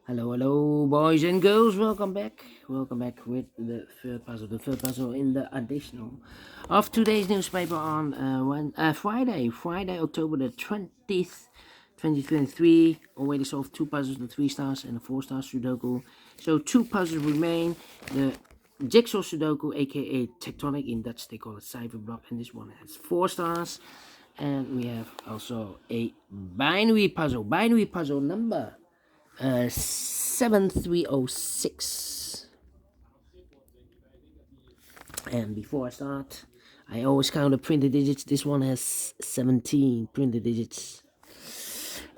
Hello, boys and girls. Welcome back. Welcome back with the third puzzle. The third puzzle in the additional of today's newspaper on Friday, October the 20th, 2023. Already solved 2 puzzles, the 3 stars and the 4 star Sudoku. So 2 puzzles remain. The Jigsaw Sudoku, aka Tectonic, in Dutch they call it Cipher Block, and this one has 4 stars. And we have also a binary puzzle. Binary puzzle number 7306. And before I start, I always count the printed digits. This one has 17 printed digits.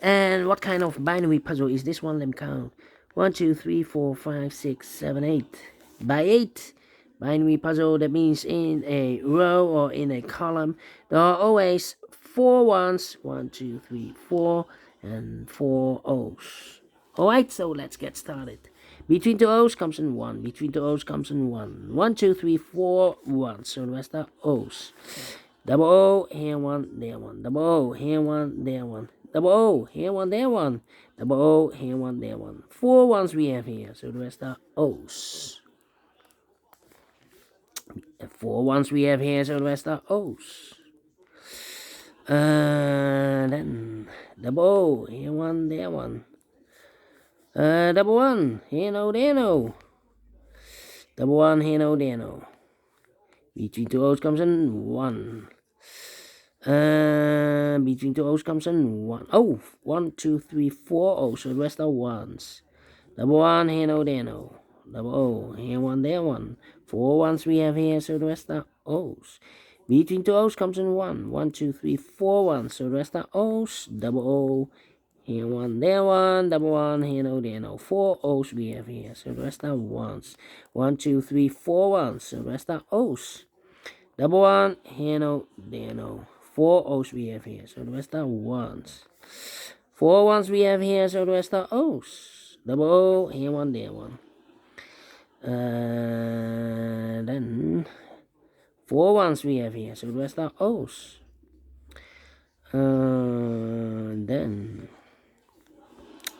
And what kind of binary puzzle is this one? Let me count. 1, 2, 3, 4, 5, 6, 7, 8. By 8. Binary puzzle, that means in a row or in a column, there are always 4 ones. 1, 2, 3, 4, and 4 O's. Alright, so let's get started. Between 2 O's comes in 1. Between 2 O's comes in 1. 1, 2, 3, 4, 1. So the rest are O's. Double O, here 1, there 1. Double O, here 1, there 1. Double O, here 1, there 1. Double O, here 1, there 1. 4 ones we have here, so the rest are O's. And 4 ones we have here, so the rest are O's. Then double O, here 1, there 1. Double 1, here no, there no. Double 1, here no, there no. Between 2 O's comes in 1. Between 2 O's comes in 1. Oh, 1, 2, 3, 4 O's, so the rest are 1s. Double 1, here no, there no. Double O, here 1, there 1. 4 ones we have here, so the rest are O's. Between 2 O's comes in 1. 1, 2, 3, 4 ones, so the rest are O's. Double O, here 1, there 1, double 1, here no, there no. 4 O's we have here, so the rest are 1s. 1, 2, 3, 4 ones, so the rest are O's. Double 1, here no, there no. 4 O's we have here, so the rest are 1s. 4 ones we have here, so the rest are O's. Double O, here 1, there 1. Then 4 ones we have here, so the rest are O's. Then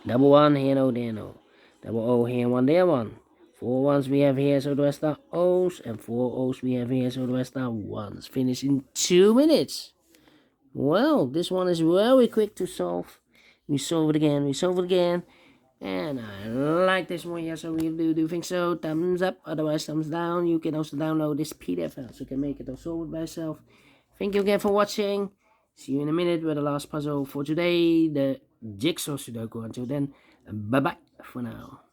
double 1, here no, there no. Double O, here 1, there 1. 4 ones we have here, so the rest are O's. And 4 O's we have here, so the rest are 1s. Finish in 2 minutes. Well, this one is very quick to solve. We solve it again, And I like this one, yes, I really do think so. Thumbs up, otherwise thumbs down. You can also download this PDF file, so you can make it or solve it by yourself. Thank you again for watching. See you in a minute with the last puzzle for today, the Jigsaw Sudoku. Until then, bye-bye for now.